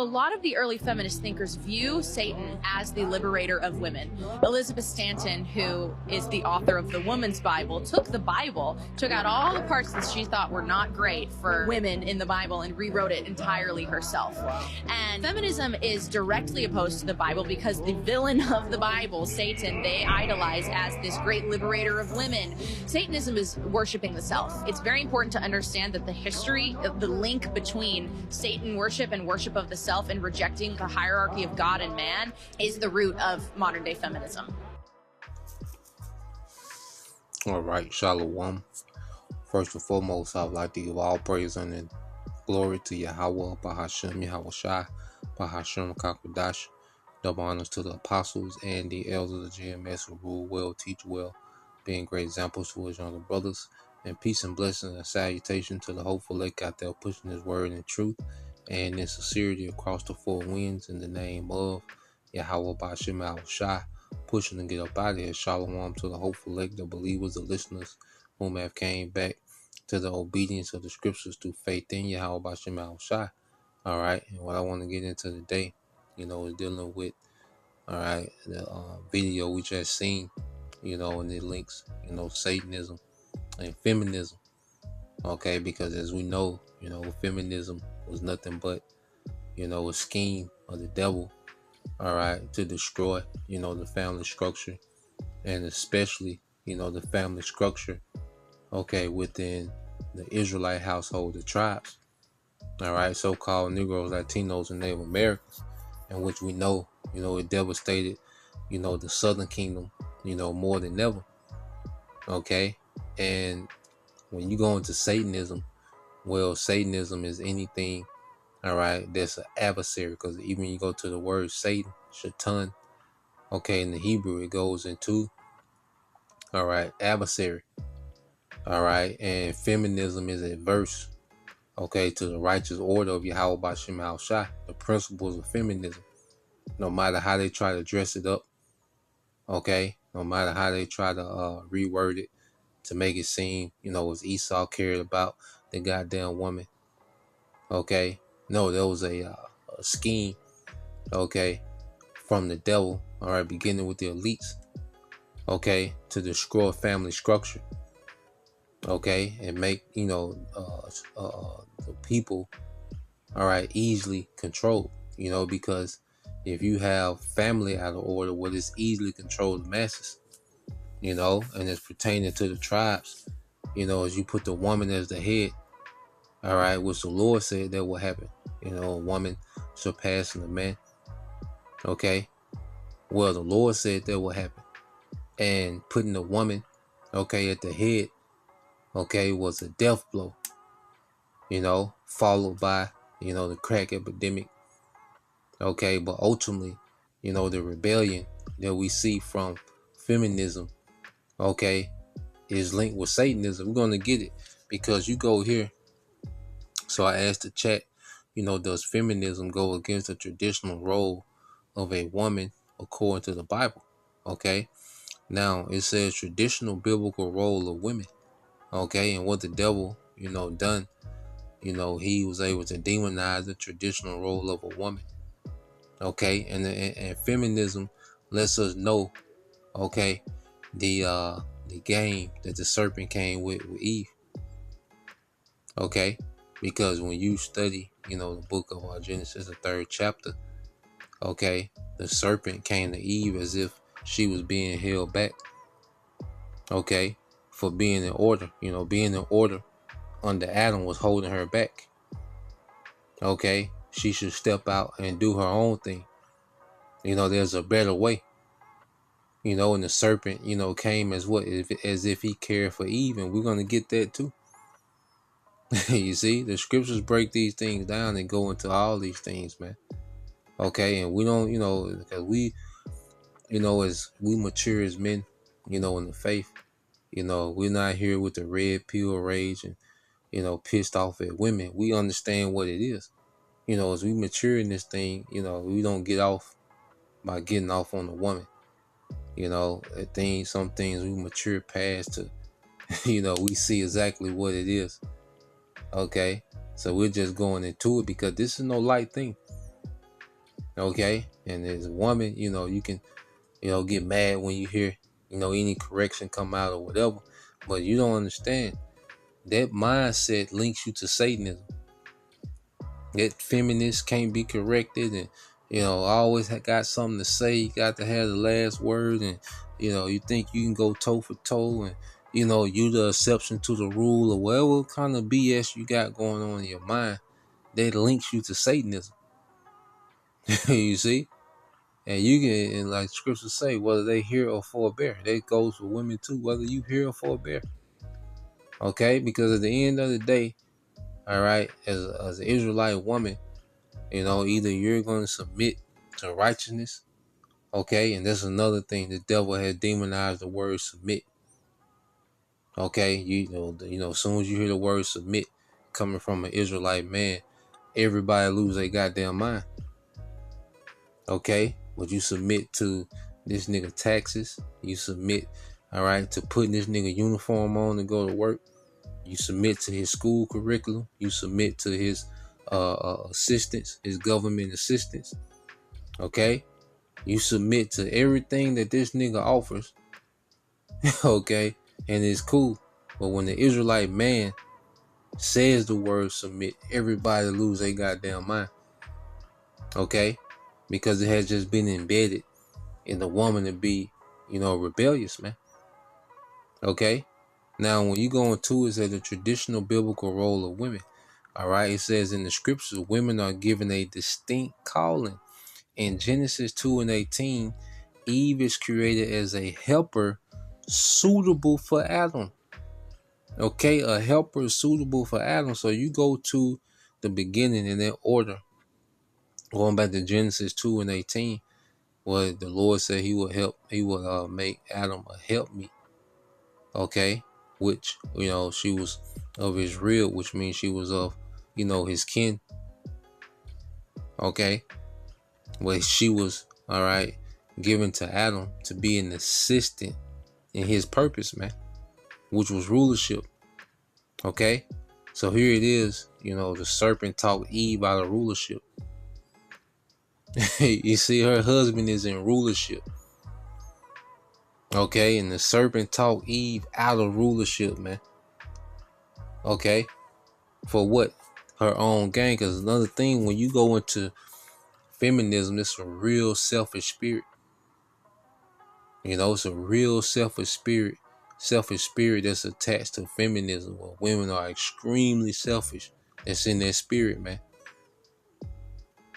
lot of the early feminist thinkers view Satan as the liberator of women. Elizabeth Stanton, who is the author of the Woman's Bible, took out all the parts that she thought were not great for women in the Bible and rewrote it entirely herself. And feminism is directly opposed to the Bible because the villain of the Bible, Satan, they idolize as this great liberator of women. Satanism is worshiping the self. It's very important to understand that the history, the link between Satan worship and worship of the self and rejecting the hierarchy of God and man is the root of modern day feminism. All right, Shalom. First and foremost, I would like to give all praise and glory to Yahweh, Bahashem, Yahweh Shai, Bahashem, Kakwadash. Double honors to the apostles and the elders of GMS who rule well, teach well, being great examples to his younger brothers. And peace and blessings and salutation to the hopeful elect out there pushing his word in truth and in sincerity across the four winds in the name of Yahweh Bahashem, Yahweh Shai, pushing to get up out of here. Shalom to the hopeful elect, the believers, the listeners whom have came back to the obedience of the scriptures through faith in Yahweh Bahashem, Yahweh Shai. All right, and what I want to get into today, is dealing with, all right, the video we just seen, and it links, Satanism and feminism. Okay, because as we know, feminism was nothing but, a scheme of the devil, all right, to destroy, the family structure, and especially, the family structure, okay, within the Israelite household, the tribes, all right, so-called Negroes, Latinos, and Native Americans, in which we know, it devastated, the Southern Kingdom, more than ever, okay, and when you go into Satanism, well, Satanism is anything, all right, that's an adversary, because even you go to the word Satan, Shaitan, okay, in the Hebrew, it goes into, all right, adversary, all right, and feminism is adverse, okay, to the righteous order of Yahweh Bashem Al Shai, the principles of feminism, no matter how they try to dress it up, okay, no matter how they try to reword it to make it seem, as Esau cared about the goddamn woman, okay, no, there was a scheme, okay, from the devil, all right, beginning with the elites, okay, to destroy family structure, okay, and make, the people, all right, easily controlled, because if you have family out of order, well, it's easily control the masses, and it's pertaining to the tribes, as you put the woman as the head, all right, which the Lord said that will happen, a woman surpassing the man, okay, well, the Lord said that will happen, and putting the woman, okay, at the head, okay, was a death blow, followed by, the crack epidemic, okay, but ultimately, the rebellion that we see from feminism, okay, is linked with Satanism. We're going to get it because you go here. So I asked the chat, does feminism go against the traditional role of a woman according to the Bible? Okay, now it says traditional biblical role of women, okay, and what the devil, done, he was able to demonize the traditional role of a woman, okay, and feminism lets us know, okay, the game that the serpent came with Eve, okay, because when you study, the book of Genesis, the 3rd chapter, okay, the serpent came to Eve as if she was being held back, okay, for being in order, being in order under Adam was holding her back, okay, she should step out and do her own thing, there's a better way, and the serpent, came as what, as if he cared for Eve, and we're going to get that too. You see, the scriptures break these things down and go into all these things, man. Okay, and we don't, because we, as we mature as men, in the faith, we're not here with the red pill rage and, pissed off at women. We understand what it is. As we mature in this thing, we don't get off by getting off on the woman. Some things we mature past to, we see exactly what it is. Okay, so we're just going into it because this is no light thing. Okay, and as a woman, you can, get mad when you hear, any correction come out or whatever, but you don't understand that mindset links you to Satanism. That feminists can't be corrected, and always got something to say. You got to have the last word, and you think you can go toe for toe, and you the exception to the rule, or whatever kind of BS you got going on in your mind. That links you to Satanism. You see, and you can, and like scriptures say, whether they hear or forbear. That goes for women too. Whether you hear or forbear. Okay, because at the end of the day, all right, as an Israelite woman, either you're going to submit to righteousness, okay, and that's another thing. The devil has demonized the word submit. Okay, as soon as you hear the word submit coming from an Israelite man, everybody lose their goddamn mind. Okay, would you submit to this nigga taxes? You submit, all right, to putting this nigga uniform on to go to work. You submit to his school curriculum. You submit to his assistance, his government assistance. Okay, you submit to everything that this nigga offers. Okay, and it's cool. But when the Israelite man says the word submit, everybody lose their goddamn mind. Okay, because it has just been embedded in the woman to be, rebellious, man. Okay, now when you go into it, the traditional biblical role of women. All right, it says in the scriptures, women are given a distinct calling. In Genesis 2:18, Eve is created as a helper suitable for Adam. Okay, a helper suitable for Adam. So you go to the beginning in that order, going back to Genesis 2:18, where the Lord said he would make Adam a helpmeet. Okay, which she was of his rib, which means she was of his kin. Okay, but she was all right given to Adam to be an assistant in his purpose, man, which was rulership. Okay, so here it is. The serpent taught Eve out of rulership. You see, her husband is in rulership. Okay, and the serpent taught Eve out of rulership, man. Okay, for what? Her own gain. Because another thing, when you go into feminism, it's a real selfish spirit. It's a real selfish spirit that's attached to feminism, where women are extremely selfish. That's in their spirit, man.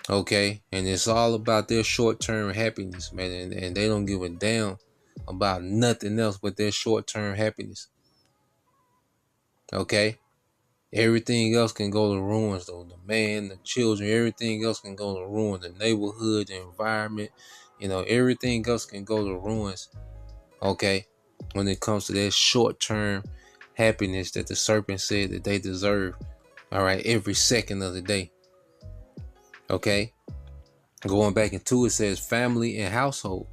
Okay, and it's all about their short-term happiness, man, and they don't give a damn about nothing else but their short-term happiness. Okay, everything else can go to ruins, though. The man, the children, everything else can go to ruin. The neighborhood, the environment, everything else can go to ruins. Okay, when it comes to that short-term happiness that the serpent said that they deserve. All right, every second of the day. Okay, going back into it, says family and household.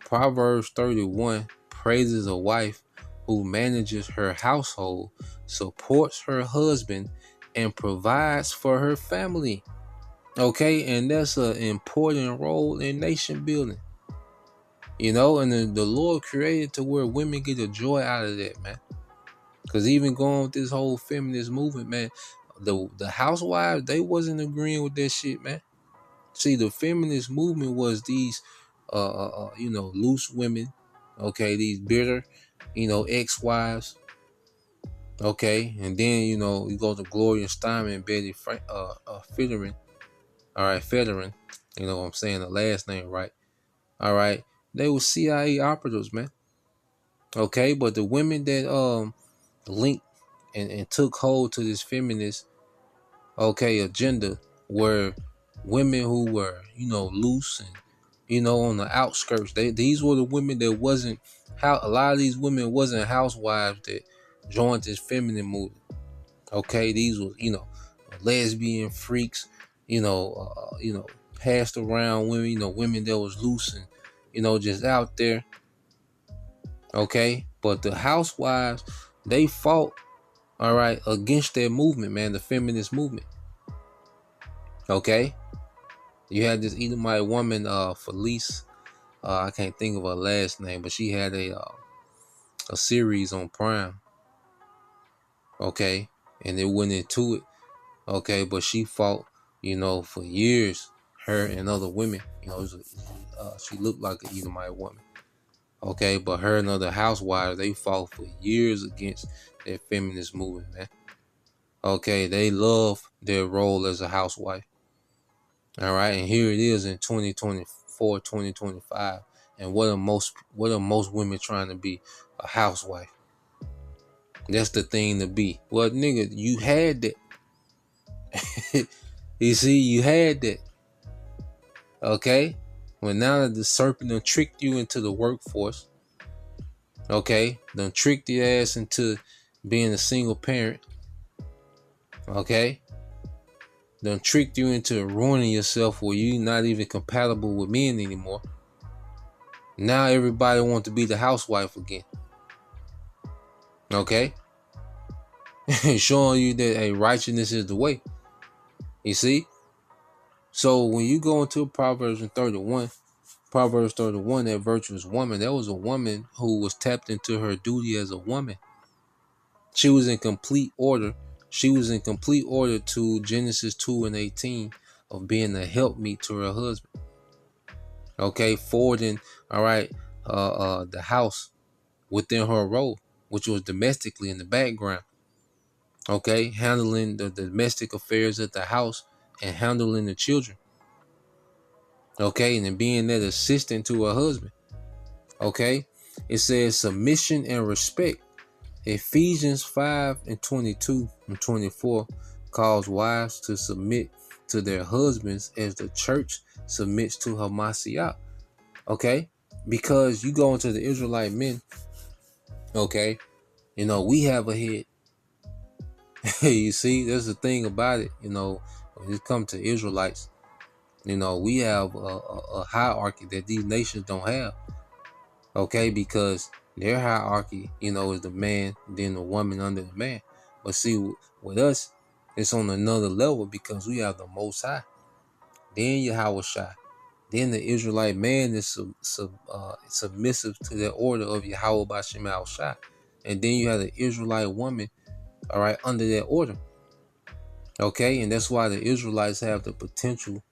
Proverbs 31 praises a wife who manages her household, supports her husband, and provides for her family. Okay, and that's an important role in nation building. And the Lord created to where women get a joy out of that, man. Because even going with this whole feminist movement, man, the housewives, they wasn't agreeing with that shit, man. See, the feminist movement was these loose women, okay, these bitter, ex-wives, okay, and then you go to Gloria Steinem, Betty Federer, all right, Federer, I'm saying the last name right, all right, they were CIA operatives, man, okay, but the women that linked and took hold to this feminist, okay, agenda were women who were loose and on the outskirts. These were the women that wasn't how a lot of these women wasn't housewives that joined this feminine movement. Okay, these were lesbian freaks, passed around women, women that was loose and just out there. Okay, but the housewives, they fought, all right, against that movement, man, the feminist movement. Okay, You had this Edomite woman, Felice. I can't think of her last name, but she had a series on Prime. Okay, and it went into it. Okay, but she fought, for years. Her and other women. She looked like an Edomite woman. Okay, but her and other housewives, they fought for years against that feminist movement, man. Okay, they love their role as a housewife. All right, and here it is in 2024, 2025. And what are most women trying to be? A housewife. That's the thing to be. Well, nigga, you had that. You see, you had that. Okay? Well, now that the serpent done tricked you into the workforce, okay, done tricked your ass into being a single parent, okay, done tricked you into ruining yourself where you not even compatible with men anymore. Now everybody wants to be the housewife again, okay? Showing you that, hey, righteousness is the way. You see? So when you go into Proverbs 31, that virtuous woman, that was a woman who was tapped into her duty as a woman. She was in complete order. She was in complete order to Genesis 2 and 18 of being a helpmeet to her husband. Okay, forwarding, all right, the house within her role, which was domestically in the background. Okay, handling the domestic affairs of the house and handling the children. Okay, and then being that assistant to her husband. Okay, it says submission and respect. Ephesians 5 and 22 and 24 calls wives to submit to their husbands as the church submits to her Mashiach. Okay, because you go into the Israelite men. Okay, we have a head. You see, there's the thing about it. When it comes to Israelites, we have a hierarchy that these nations don't have. Okay, because their hierarchy, is the man, then the woman under the man. But see, with us, it's on another level because we have the Most High. Then Yahweh Shai. Then the Israelite man is submissive to the order of Yahweh Bashem Al Shai. And then you have the Israelite woman, all right, under that order. Okay, and that's why the Israelites have the potential,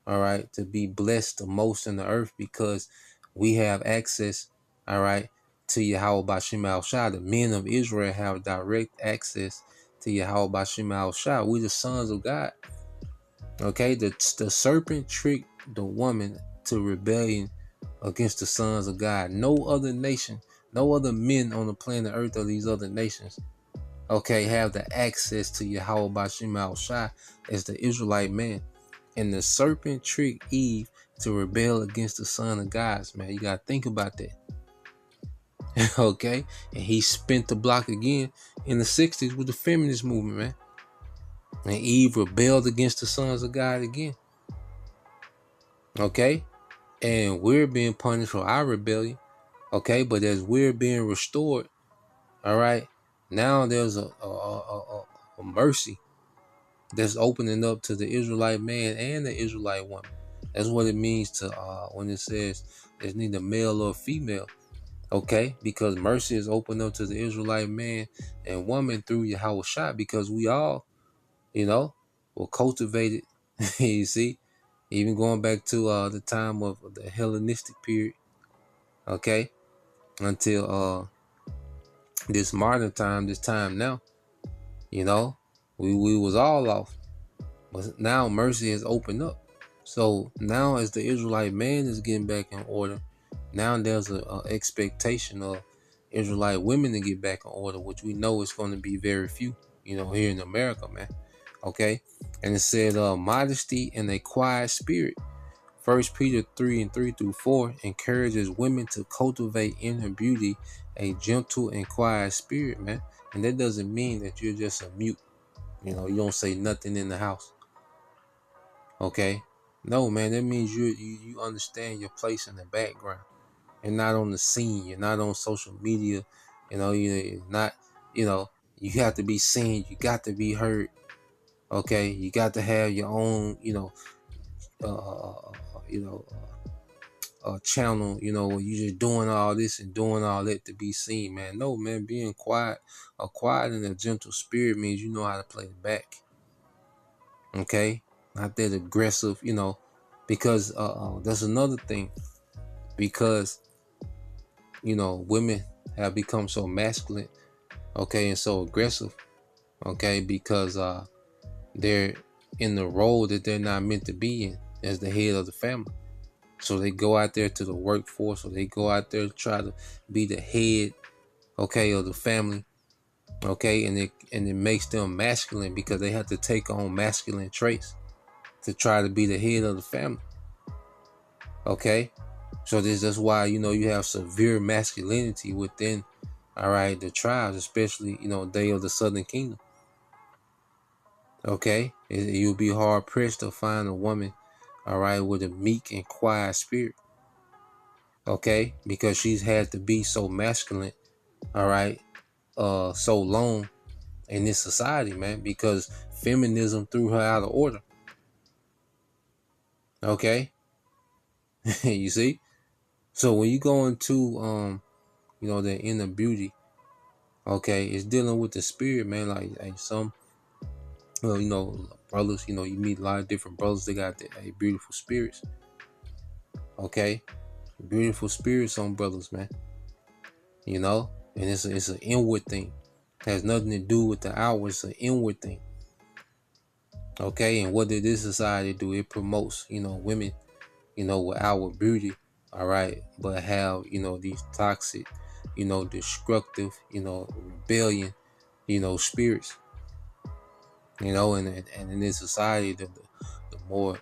all right, to be blessed the most in the earth because we have access, all right, to Yahweh Bashem Al Shai. The men of Israel have direct access to Yahweh Bashem Al Shai. We the sons of God. Okay, the serpent tricked the woman to rebellion against the sons of God. No other nation, no other men on the planet Earth or these other nations, okay, have the access to Yahweh Bashem Al Shai as the Israelite man. And the serpent tricked Eve to rebel against the Son of God, man. You gotta think about that. Okay? And he spent the block again in the 60s with the feminist movement, man. And Eve rebelled against the sons of God again. Okay? And we're being punished for our rebellion. Okay? But as we're being restored, all right, now there's a mercy that's opening up to the Israelite man and the Israelite woman. That's what it means to when it says there's neither male or female. Okay, because mercy is opened up to the Israelite man and woman through Yahweh Shai, because we all, were cultivated. You see, even going back to the time of the Hellenistic period. Okay, until this modern time, this time now, we was all off. But now mercy has opened up. So now as the Israelite man is getting back in order, now there's a expectation of Israelite women to get back in order, which we know is going to be very few, here in America, man. Okay. And it said modesty and a quiet spirit. 1 Peter 3 and 3 through 4 encourages women to cultivate in her beauty a gentle and quiet spirit, man. And that doesn't mean that you're just a mute. You don't say nothing in the house. Okay, no, man, that means you understand your place in the background. You're not on the scene. You're not on social media. You're not. You have to be seen. You got to be heard. Okay, you got to have your own. you know, channel, you know, where you just doing all this and doing all that to be seen, man. No, man, being quiet, a quiet and a gentle spirit means you know how to play the back. Okay, not that aggressive, you know, because that's another thing. Because you know, women have become so masculine, okay, and so aggressive, okay, because they're in the role that they're not meant to be in as the head of the family. So they go out there to the workforce, or they go out there to try to be the head, okay, of the family, okay, and it makes them masculine because they have to take on masculine traits to try to be the head of the family, okay. So that's why you know you have severe masculinity within, all right, the tribes, especially you know they of the Southern Kingdom, okay. You'll be hard pressed to find a woman, all right, with a meek and quiet spirit, okay, because she's had to be so masculine, all right, so long in this society, man, because feminism threw her out of order, okay. You see, so when you go into you know the inner beauty, okay, it's dealing with the spirit, man. Like some, well, you know, brothers, you know, you meet a lot of different brothers. They got beautiful spirits, okay, beautiful spirits on brothers, man. You know, and it's an inward thing. It has nothing to do with the outward. It's an inward thing, okay. And what did this society do? It promotes, you know, women, you know, with outward beauty, all right, but have you know these toxic, you know, destructive, you know, rebellion, you know, spirits. You know, and in this society, the more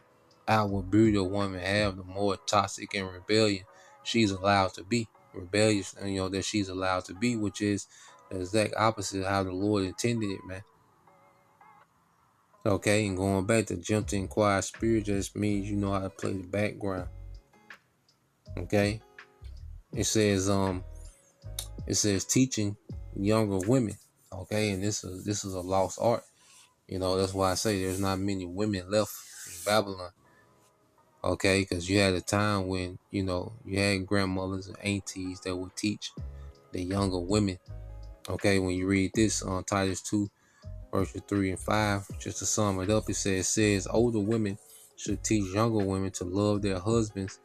outward beauty a woman have, the more toxic and rebellion she's allowed to be. Rebellious, you know, that she's allowed to be, which is the exact opposite of how the Lord intended it, man. Okay, and going back to gentle and quiet spirit just means you know how to play the background. Okay. It says teaching younger women. Okay, and this is a lost art. You know, that's why I say there's not many women left in Babylon. Okay, because you had a time when you know you had grandmothers and aunties that would teach the younger women. Okay, when you read this on Titus 2 verses 3 and 5, just to sum it up, it says older women should teach younger women to love their husbands,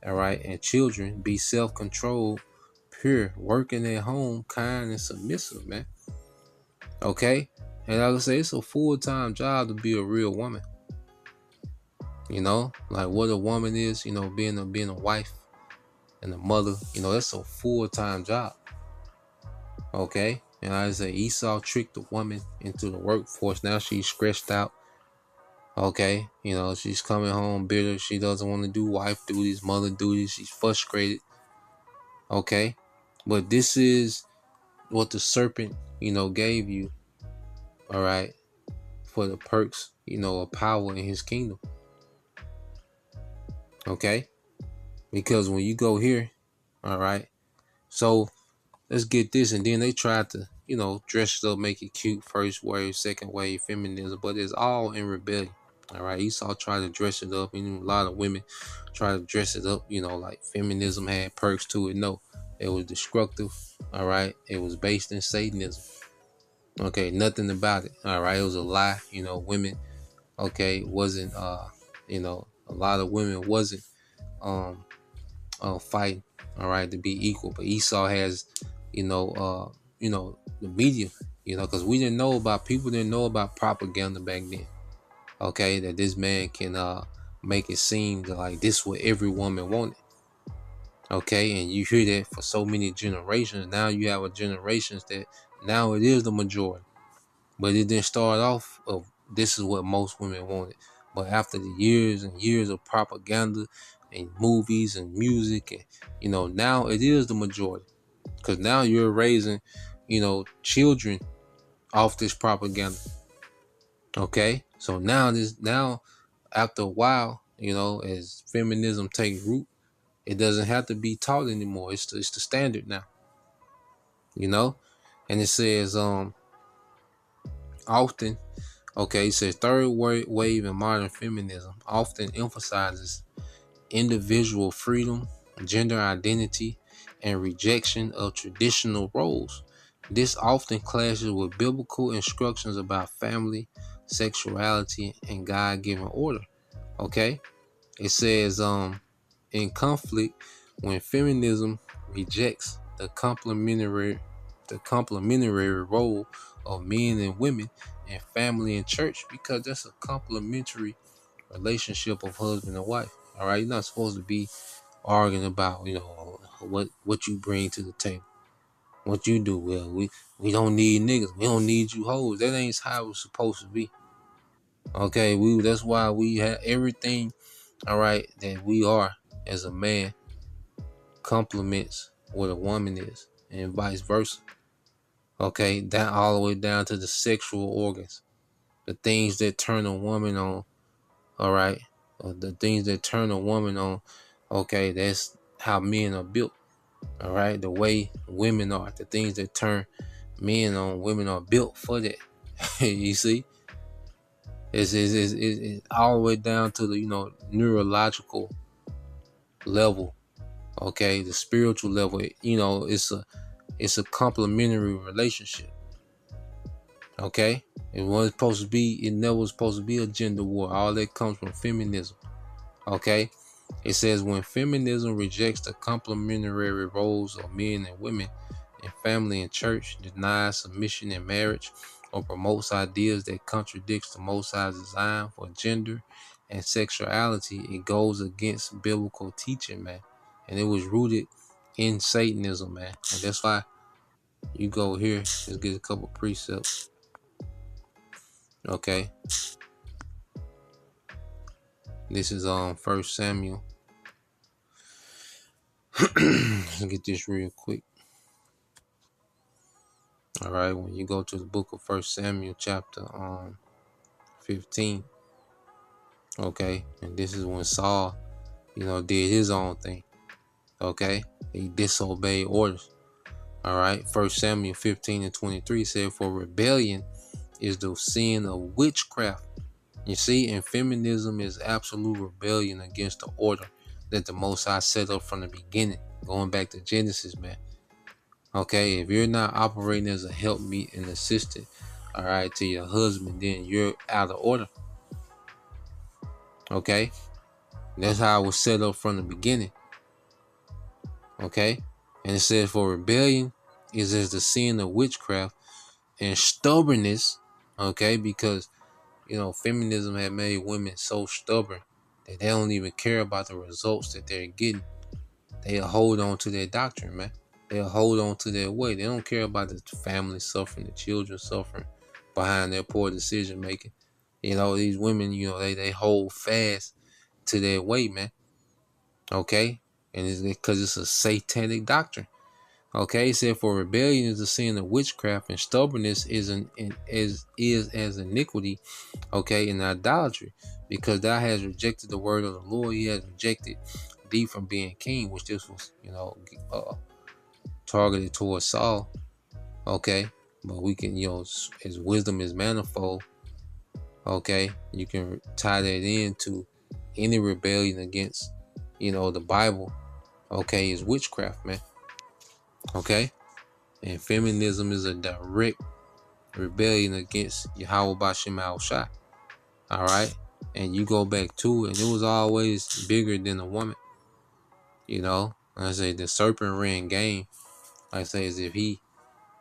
all right, and children, be self-controlled, pure, working at home, kind and submissive, man. Okay, and like I say, it's a full-time job to be a real woman. You know, like what a woman is, you know, being a wife and a mother, you know, that's a full-time job. Okay. And I say Esau tricked the woman into the workforce. Now she's stressed out. Okay. You know, she's coming home bitter. She doesn't want to do wife duties, mother duties. She's frustrated. Okay. But this is what the serpent, you know, gave you. All right. For the perks, you know, of power in his kingdom. Okay. Because when you go here, all right. So let's get this. And then they tried to, you know, dress it up, make it cute. First wave, second wave, feminism. But it's all in rebellion. All right. Esau tried to dress it up. And a lot of women try to dress it up, you know, like feminism had perks to it. No, it was destructive. All right. It was based in Satanism. Okay. Nothing about it. All right. It was a lie. You know, women, okay, wasn't, you know, a lot of women wasn't, fighting, all right, to be equal. But Esau has, you know, the media, you know, because we didn't know about people didn't know about propaganda back then. Okay, that this man can make it seem that like this what every woman wanted. Okay, and you hear that for so many generations. Now you have a generations that now it is the majority. But it didn't start off of this is what most women wanted. But after the years and years of propaganda and movies and music, and you know, now it is the majority. Because now you're raising, you know, children off this propaganda. Okay, so now after a while, you know, as feminism takes root, it doesn't have to be taught anymore. It's the standard now. You know, and it says often. Okay, it says third wave in modern feminism often emphasizes individual freedom, gender identity, and rejection of traditional roles. This often clashes with biblical instructions about family, sexuality, and God-given order. Okay? It says in conflict when feminism rejects the complementary role of men and women in family and church, because that's a complementary relationship of husband and wife. All right, you're not supposed to be arguing about what you bring to the table, what you do. Well, we don't need niggas, we don't need you hoes. That ain't how it's supposed to be. Okay, that's why we have everything. All right, that we are as a man complements what a woman is, and vice versa. Okay, that all the way down to the sexual organs, the things that turn a woman on. All right, the things that turn a woman on. Okay, that's how men are built. All right, the way women are, the things that turn men on, women are built for that. You see, it's all the way down to the neurological level. Okay, the spiritual level. It's a complementary relationship. Okay, it wasn't supposed to be. It never was supposed to be a gender war. All that comes from feminism. Okay, it says when feminism rejects the complementary roles of men and women in family and church, denies submission in marriage, or promotes ideas that contradicts the Most High's design for gender and sexuality, it goes against biblical teaching, man. And it was rooted in Satanism, man. And that's why you go here. Let's get a couple precepts. Okay, this is First Samuel. Let's get this real quick. All right, when you go to the book of First Samuel, chapter 15. Okay, and this is when Saul, did his own thing. Okay, he disobeyed orders. All right, First Samuel 15:23 said, "For rebellion is the sin of witchcraft." You see, and feminism is absolute rebellion against the order that the Most High set up from the beginning, going back to Genesis, man. Okay, if you're not operating as a helpmeet and assistant, all right, to your husband, then you're out of order. Okay, that's how it was set up from the beginning. Okay, and it says, "For rebellion is as the sin of witchcraft and stubbornness." Okay, because feminism had made women so stubborn that they don't even care about the results that they're getting. They'll hold on to their doctrine, man. They'll hold on to their way. They don't care about the family suffering, the children suffering behind their poor decision making. These women, they hold fast to their way, man. Okay? And it's because it's a satanic doctrine. Okay, it said, "For rebellion is the sin of witchcraft, and stubbornness is as iniquity." Okay, in idolatry, because thou has rejected the word of the Lord, he has rejected thee from being king, which this was, targeted towards Saul. Okay, but we can, as wisdom is manifold. Okay, you can tie that into any rebellion against, the Bible. Okay, is witchcraft, man. Okay, and feminism is a direct rebellion against Yahweh Bashem Al Shai. All right, and you go back to it, and it was always bigger than a woman. I say the serpent ran game. I say as if he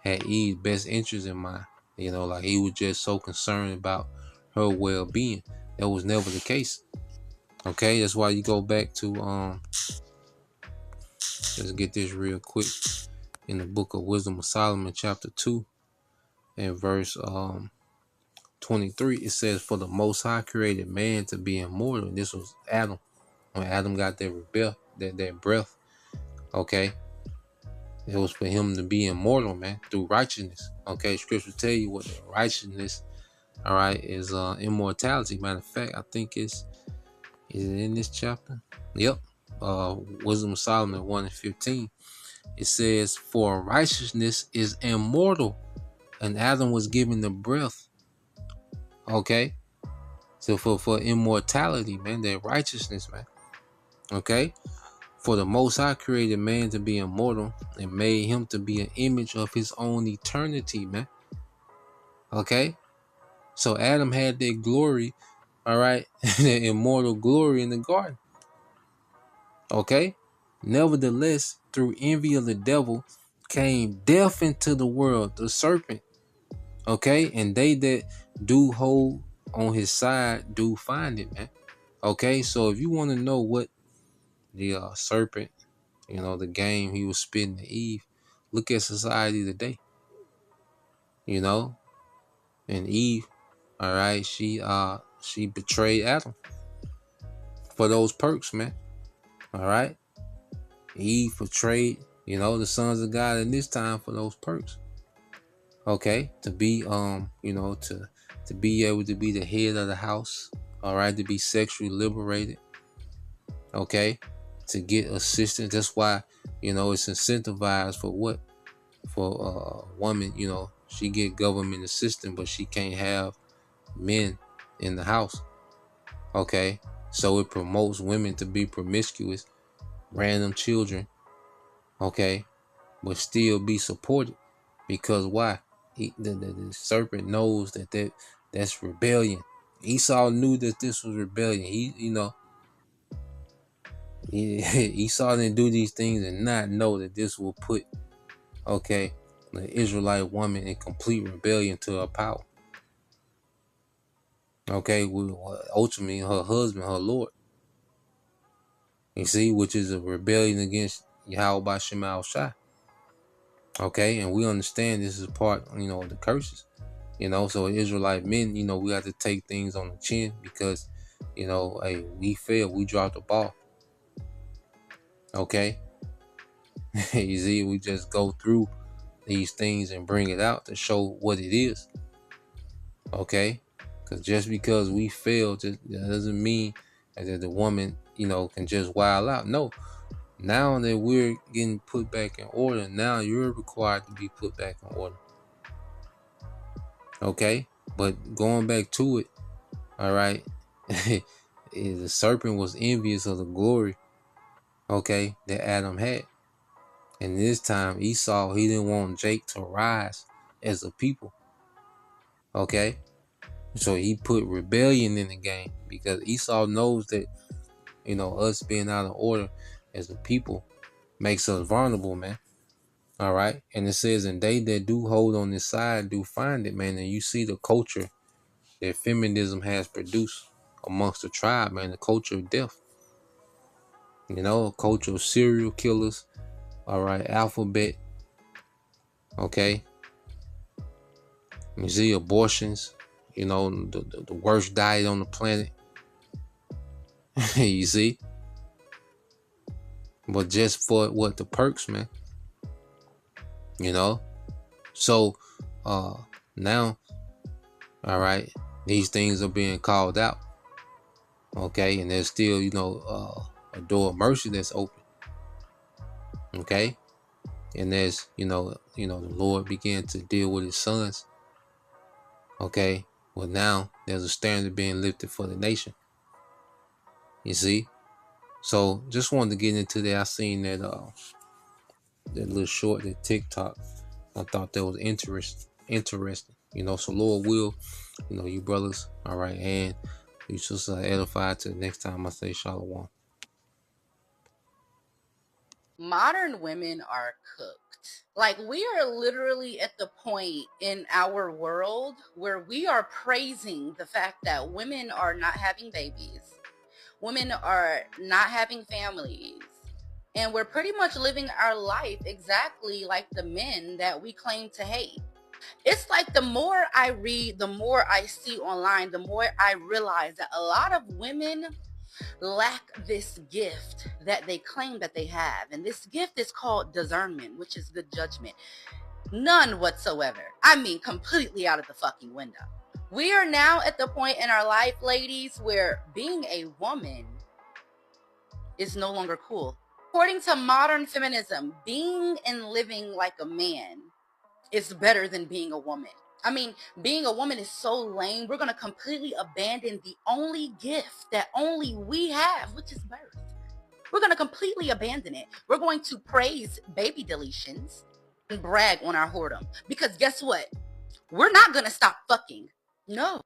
had Eve's best interest in mind. Like he was just so concerned about her well-being. That was never the case. Okay, that's why you go back to let's get this real quick, in the book of Wisdom of Solomon, chapter 2 and verse 23. It says, "For the Most High created man to be immortal." And this was Adam. When Adam got that breath, okay, it was for him to be immortal, man, through righteousness. Okay, scripture tell you what the righteousness, all right, is immortality. Matter of fact, I think is it in this chapter? Yep. Wisdom of Solomon 1:15. It says, "For righteousness is immortal," and Adam was given the breath. Okay? So for immortality, man, that righteousness, man. Okay? For the Most High created man to be immortal and made him to be an image of his own eternity, man. Okay? So Adam had that glory, all right, that immortal glory in the garden. Okay? Nevertheless, through envy of the devil came death into the world, the serpent. Okay? And they that do hold on his side do find it, man. Okay? So if you want to know what the serpent, the game he was spitting to Eve, look at society today. And Eve, all right, she betrayed Adam for those perks, man. All right? Eve betrayed, the sons of God in this time for those perks. Okay, to be to be able to be the head of the house, all right, to be sexually liberated, okay, to get assistance. That's why, it's incentivized for what? For a woman, she get government assistance, but she can't have men in the house. Okay, so it promotes women to be promiscuous, random children, okay, but still be supported. Because why? The serpent knows that's rebellion. Esau knew that this was rebellion. Esau didn't do these things and not know that this will put, okay, the Israelite woman in complete rebellion to her power. Okay, ultimately her husband, her Lord. You see, which is a rebellion against Yahweh Shema Shai. Okay, and we understand this is part, of the curses. So Israelite men, we have to take things on the chin because, hey, we failed, we dropped the ball. Okay. You see, we just go through these things and bring it out to show what it is. Okay. Because just because we failed, that doesn't mean that the woman, can just wild out. No. Now that we're getting put back in order, now you're required to be put back in order. Okay. But going back to it, all right, the serpent was envious of the glory, okay, that Adam had. And this time Esau, he didn't want Jake to rise as a people. Okay. So he put rebellion in the game because Esau knows that, us being out of order as a people makes us vulnerable, man. All right. And it says, and they that do hold on this side do find it, man. And you see the culture that feminism has produced amongst the tribe, man, the culture of death. A culture of serial killers, all right, alphabet, okay. You see abortions, the worst diet on the planet. You see? But just for what? The perks, man. So now, all right, these things are being called out. Okay, and there's still, a door of mercy that's open. Okay. And as the Lord began to deal with his sons. Okay. Well, now there's a standard being lifted for the nation. You see? So just wanted to get into that. I seen that little short, that TikTok. I thought that was interesting. So Lord will, you brothers, all right, and you sisters are edified to the next time I say Shalom. Modern women are cooked. Like, we are literally at the point in our world where we are praising the fact that women are not having babies, women are not having families, and we're pretty much living our life exactly like the men that we claim to hate. It's like the more I read, the more I see online, the more I realize that a lot of women lack this gift that they claim that they have. And this gift is called discernment, which is good judgment. None whatsoever. I mean, completely out of the fucking window. We are now at the point in our life, ladies, where being a woman is no longer cool. According to modern feminism, being and living like a man is better than being a woman. I mean, being a woman is so lame. We're going to completely abandon the only gift that only we have, which is birth. We're going to completely abandon it. We're going to praise baby deletions and brag on our whoredom. Because guess what? We're not going to stop fucking. No.